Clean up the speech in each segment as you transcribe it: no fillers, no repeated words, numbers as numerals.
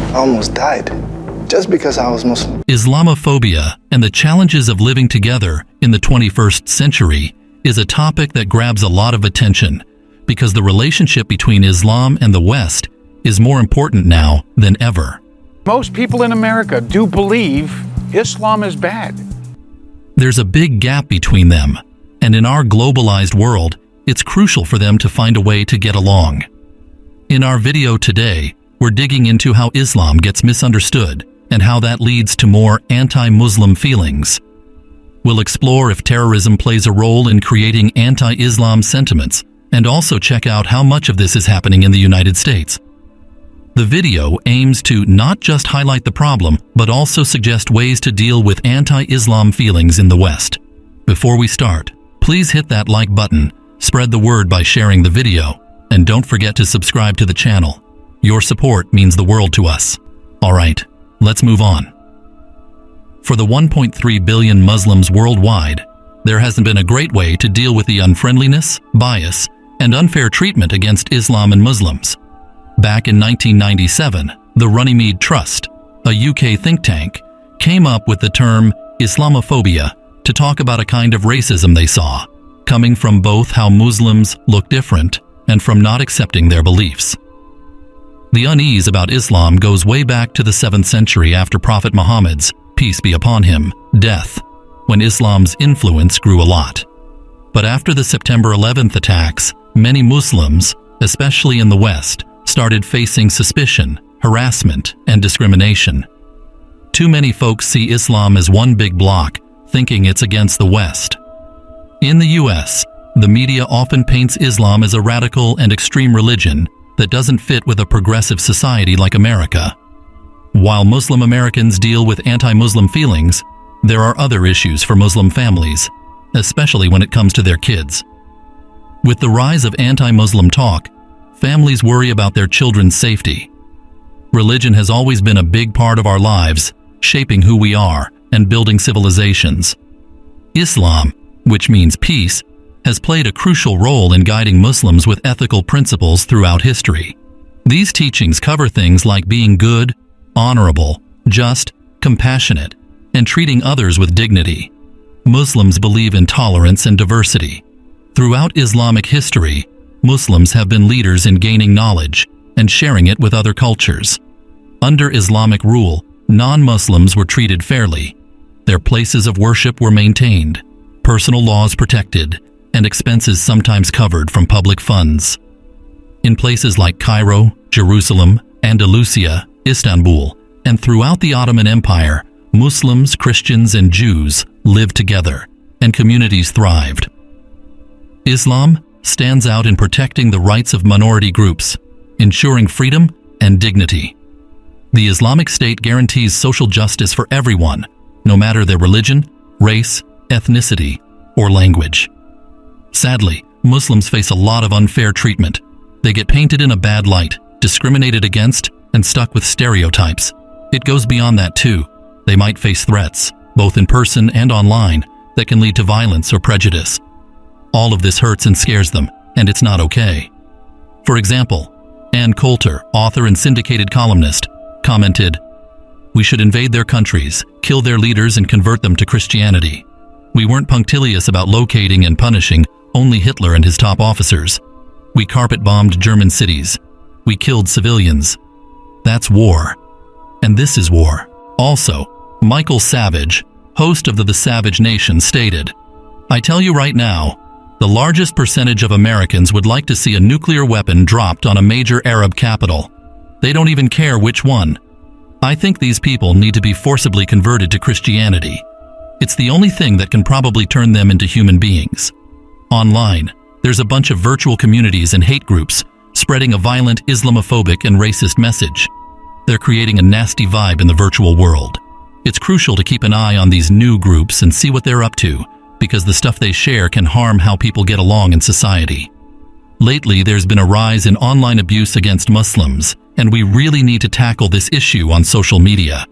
I almost died just because I was Muslim. Islamophobia and the challenges of living together in the 21st century is a topic that grabs a lot of attention because the relationship between Islam and the West is more important now than ever. Most people in America do believe Islam is bad. There's a big gap between them, and in our globalized world, it's crucial for them to find a way to get along. In our video today, we're digging into how Islam gets misunderstood and how that leads to more anti-Muslim feelings. We'll explore if terrorism plays a role in creating anti-Islam sentiments and also check out how much of this is happening in the United States. The video aims to not just highlight the problem, but also suggest ways to deal with anti-Islam feelings in the West. Before we start, please hit that like button, spread the word by sharing the video, and don't forget to subscribe to the channel. Your support means the world to us. All right, let's move on. For the 1.3 billion Muslims worldwide, there hasn't been a great way to deal with the unfriendliness, bias, and unfair treatment against Islam and Muslims. Back in 1997, the Runnymede Trust, a UK think tank, came up with the term Islamophobia to talk about a kind of racism they saw, coming from both how Muslims look different and from not accepting their beliefs. The unease about Islam goes way back to the 7th century after Prophet Muhammad's, peace be upon him, death, when Islam's influence grew a lot. But after the September 11th attacks, many Muslims, especially in the West, started facing suspicion, harassment, and discrimination. Too many folks see Islam as one big block, thinking it's against the West. In the US, the media often paints Islam as a radical and extreme religion that doesn't fit with a progressive society like America. While Muslim Americans deal with anti-Muslim feelings, there are other issues for Muslim families, especially when it comes to their kids. With the rise of anti-Muslim talk, families worry about their children's safety. Religion has always been a big part of our lives, shaping who we are and building civilizations. Islam, which means peace, has played a crucial role in guiding Muslims with ethical principles throughout history. These teachings cover things like being good, honorable, just, compassionate, and treating others with dignity. Muslims believe in tolerance and diversity. Throughout Islamic history, Muslims have been leaders in gaining knowledge and sharing it with other cultures. Under Islamic rule, non-Muslims were treated fairly. Their places of worship were maintained, personal laws protected, and expenses sometimes covered from public funds. In places like Cairo, Jerusalem, Andalusia, Istanbul, and throughout the Ottoman Empire, Muslims, Christians, and Jews lived together, and communities thrived. Islam stands out in protecting the rights of minority groups, ensuring freedom and dignity. The Islamic State guarantees social justice for everyone, no matter their religion, race, ethnicity, or language. Sadly, Muslims face a lot of unfair treatment. They get painted in a bad light, discriminated against, and stuck with stereotypes. It goes beyond that too. They might face threats, both in person and online, that can lead to violence or prejudice. All of this hurts and scares them, and it's not okay. For example, Ann Coulter, author and syndicated columnist, commented, "We should invade their countries, kill their leaders, and convert them to Christianity. We weren't punctilious about locating and punishing only Hitler and his top officers. We carpet-bombed German cities. We killed civilians. That's war. And this is war." Also, Michael Savage, host of The Savage Nation, stated, "I tell you right now, the largest percentage of Americans would like to see a nuclear weapon dropped on a major Arab capital. They don't even care which one. I think these people need to be forcibly converted to Christianity. It's the only thing that can probably turn them into human beings." Online, there's a bunch of virtual communities and hate groups spreading a violent Islamophobic and racist message. They're creating a nasty vibe in the virtual world. It's crucial to keep an eye on these new groups and see what they're up to, because the stuff they share can harm how people get along in society. Lately, there's been a rise in online abuse against Muslims, and we really need to tackle this issue on social media.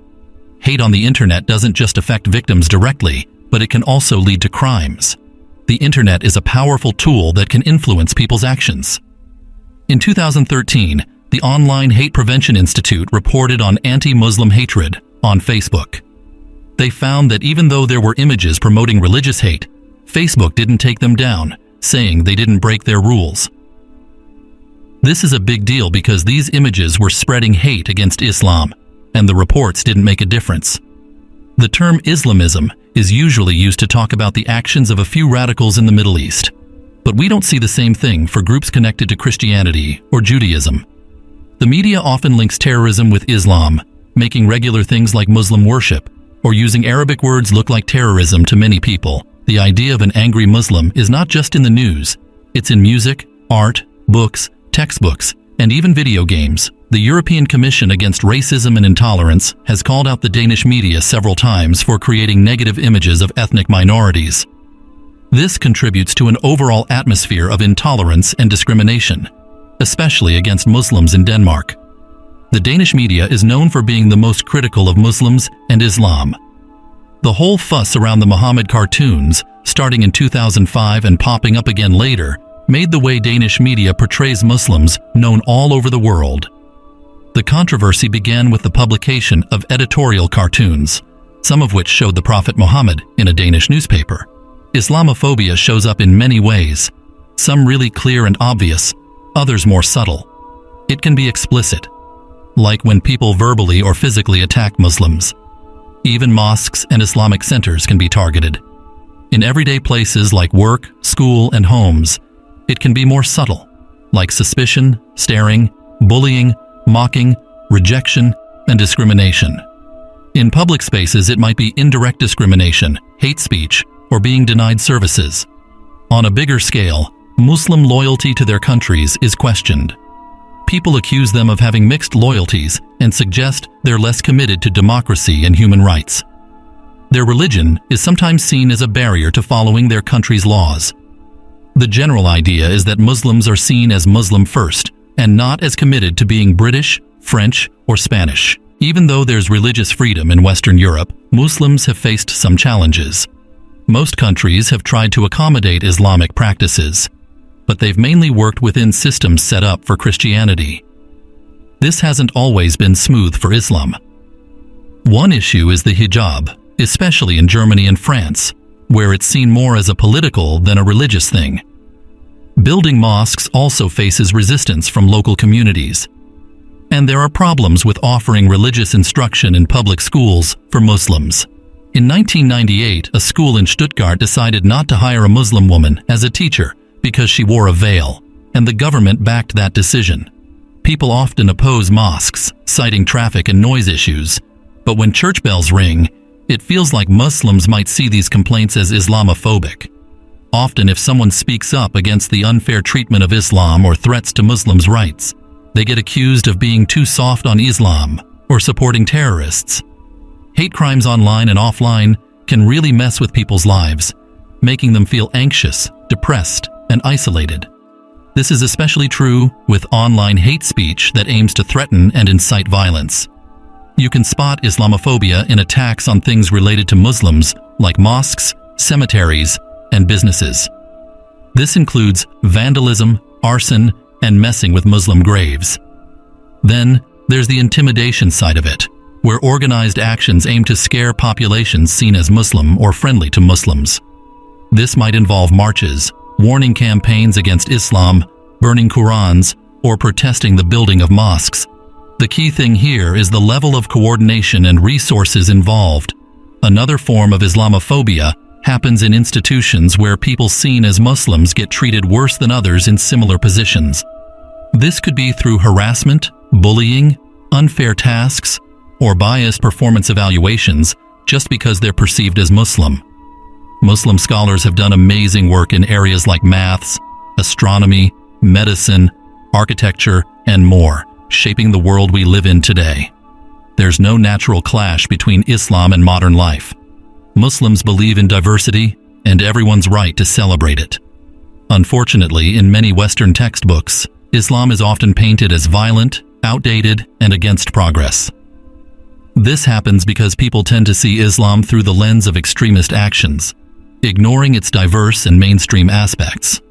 Hate on the internet doesn't just affect victims directly, but it can also lead to crimes. The internet is a powerful tool that can influence people's actions. In 2013, the Online Hate Prevention Institute reported on anti-Muslim hatred on Facebook. They found that even though there were images promoting religious hate, Facebook didn't take them down, saying they didn't break their rules. This is a big deal because these images were spreading hate against Islam, and the reports didn't make a difference. The term Islamism is usually used to talk about the actions of a few radicals in the Middle East, but we don't see the same thing for groups connected to Christianity or Judaism. The media often links terrorism with Islam, making regular things like Muslim worship or using Arabic words look like terrorism to many people. The idea of an angry Muslim is not just in the news, it's in music, art, books, textbooks, and even video games. The European Commission Against Racism and Intolerance has called out the Danish media several times for creating negative images of ethnic minorities. This contributes to an overall atmosphere of intolerance and discrimination, especially against Muslims in Denmark. The Danish media is known for being the most critical of Muslims and Islam. The whole fuss around the Muhammad cartoons, starting in 2005 and popping up again later, made the way Danish media portrays Muslims known all over the world. The controversy began with the publication of editorial cartoons, some of which showed the Prophet Muhammad in a Danish newspaper. Islamophobia shows up in many ways, some really clear and obvious, others more subtle. It can be explicit, like when people verbally or physically attack Muslims. Even mosques and Islamic centers can be targeted. In everyday places like work, school, and homes, it can be more subtle, like suspicion, staring, bullying, mocking, rejection, and discrimination. In public spaces, it might be indirect discrimination, hate speech, or being denied services. On a bigger scale, Muslim loyalty to their countries is questioned. People accuse them of having mixed loyalties and suggest they're less committed to democracy and human rights. Their religion is sometimes seen as a barrier to following their country's laws. The general idea is that Muslims are seen as Muslim first and not as committed to being British, French, or Spanish. Even though there's religious freedom in Western Europe, Muslims have faced some challenges. Most countries have tried to accommodate Islamic practices, but they've mainly worked within systems set up for Christianity. This hasn't always been smooth for Islam. One issue is the hijab, especially in Germany and France, where it's seen more as a political than a religious thing. Building mosques also faces resistance from local communities. And there are problems with offering religious instruction in public schools for Muslims. In 1998, a school in Stuttgart decided not to hire a Muslim woman as a teacher because she wore a veil, and the government backed that decision. People often oppose mosques, citing traffic and noise issues, but when church bells ring, it feels like Muslims might see these complaints as Islamophobic. Often, if someone speaks up against the unfair treatment of Islam or threats to Muslims' rights, they get accused of being too soft on Islam or supporting terrorists. Hate crimes online and offline can really mess with people's lives, making them feel anxious, depressed, and isolated. This is especially true with online hate speech that aims to threaten and incite violence. You can spot Islamophobia in attacks on things related to Muslims like mosques, cemeteries, and businesses. This includes vandalism, arson, and messing with Muslim graves. Then, there's the intimidation side of it, where organized actions aim to scare populations seen as Muslim or friendly to Muslims. This might involve marches, warning campaigns against Islam, burning Qurans, or protesting the building of mosques. The key thing here is the level of coordination and resources involved. Another form of Islamophobia happens in institutions where people seen as Muslims get treated worse than others in similar positions. This could be through harassment, bullying, unfair tasks, or biased performance evaluations just because they're perceived as Muslim. Muslim scholars have done amazing work in areas like maths, astronomy, medicine, architecture, and more, shaping the world we live in today. There's no natural clash between Islam and modern life. Muslims believe in diversity and everyone's right to celebrate it. Unfortunately, in many Western textbooks, Islam is often painted as violent, outdated, and against progress. This happens because people tend to see Islam through the lens of extremist actions, ignoring its diverse and mainstream aspects.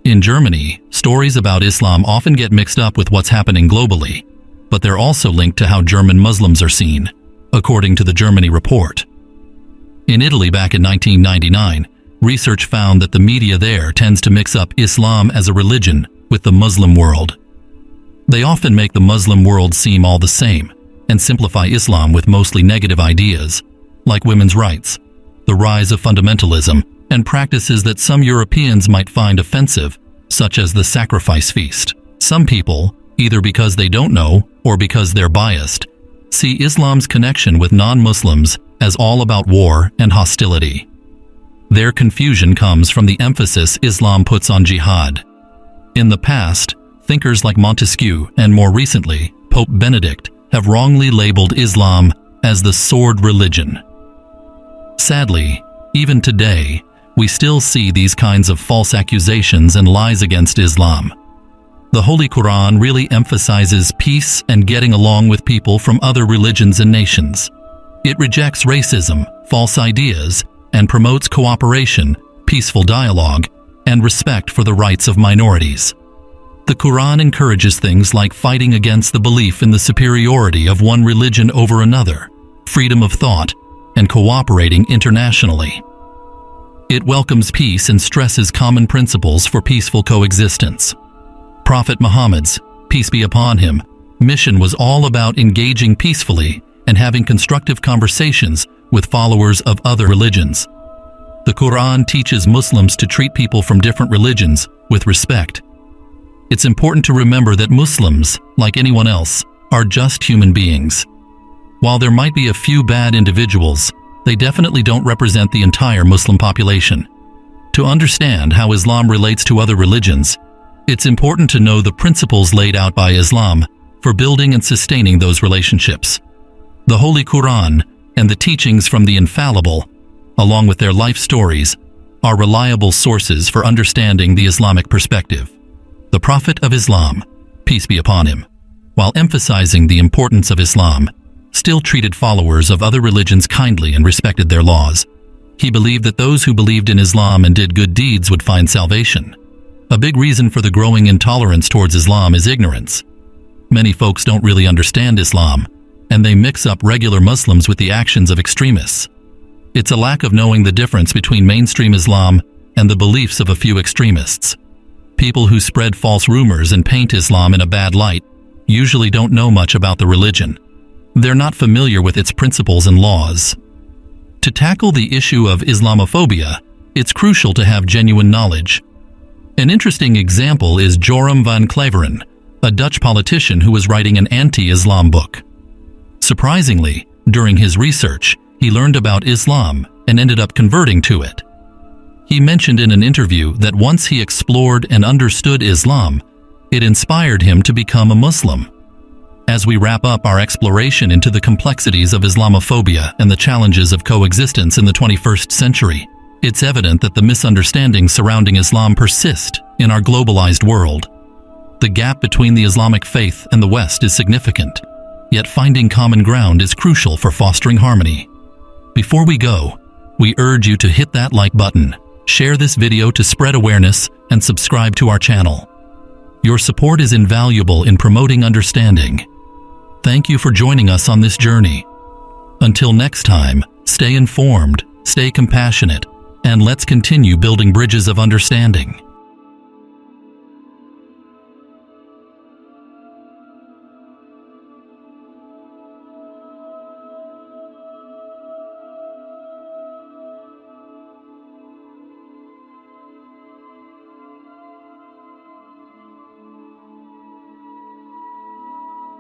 In Germany, stories about Islam often get mixed up with what's happening globally, but they're also linked to how German Muslims are seen, according to the Germany report. In Italy back in 1999, research found that the media there tends to mix up Islam as a religion with the Muslim world. They often make the Muslim world seem all the same and simplify Islam with mostly negative ideas, like women's rights, the rise of fundamentalism, and practices that some Europeans might find offensive, such as the sacrifice feast. Some people, either because they don't know or because they're biased, see Islam's connection with non-Muslims as all about war and hostility. Their confusion comes from the emphasis Islam puts on jihad. In the past, thinkers like Montesquieu and more recently, Pope Benedict have wrongly labeled Islam as the sword religion. Sadly, even today, we still see these kinds of false accusations and lies against Islam. The Holy Quran really emphasizes peace and getting along with people from other religions and nations. It rejects racism, false ideas, and promotes cooperation, peaceful dialogue, and respect for the rights of minorities. The Quran encourages things like fighting against the belief in the superiority of one religion over another, freedom of thought, and cooperating internationally. It welcomes peace and stresses common principles for peaceful coexistence. Prophet Muhammad's, peace be upon him, mission was all about engaging peacefully and having constructive conversations with followers of other religions. The Quran teaches Muslims to treat people from different religions with respect. It's important to remember that Muslims, like anyone else, are just human beings. While there might be a few bad individuals, they definitely don't represent the entire Muslim population. To understand how Islam relates to other religions, it's important to know the principles laid out by Islam for building and sustaining those relationships. The Holy Quran and the teachings from the infallible, along with their life stories, are reliable sources for understanding the Islamic perspective. The Prophet of Islam, peace be upon him, while emphasizing the importance of Islam, still treated followers of other religions kindly and respected their laws. He believed that those who believed in Islam and did good deeds would find salvation. A big reason for the growing intolerance towards Islam is ignorance. Many folks don't really understand Islam, and they mix up regular Muslims with the actions of extremists. It's a lack of knowing the difference between mainstream Islam and the beliefs of a few extremists. People who spread false rumors and paint Islam in a bad light usually don't know much about the religion. They're not familiar with its principles and laws. To tackle the issue of Islamophobia, it's crucial to have genuine knowledge. An interesting example is Joram van Claveren, a Dutch politician who was writing an anti-Islam book. Surprisingly, during his research, he learned about Islam and ended up converting to it. He mentioned in an interview that once he explored and understood Islam, it inspired him to become a Muslim. As we wrap up our exploration into the complexities of Islamophobia and the challenges of coexistence in the 21st century, it's evident that the misunderstandings surrounding Islam persist in our globalized world. The gap between the Islamic faith and the West is significant, yet finding common ground is crucial for fostering harmony. Before we go, we urge you to hit that like button, share this video to spread awareness, and subscribe to our channel. Your support is invaluable in promoting understanding. Thank you for joining us on this journey. Until next time, stay informed, stay compassionate, and let's continue building bridges of understanding.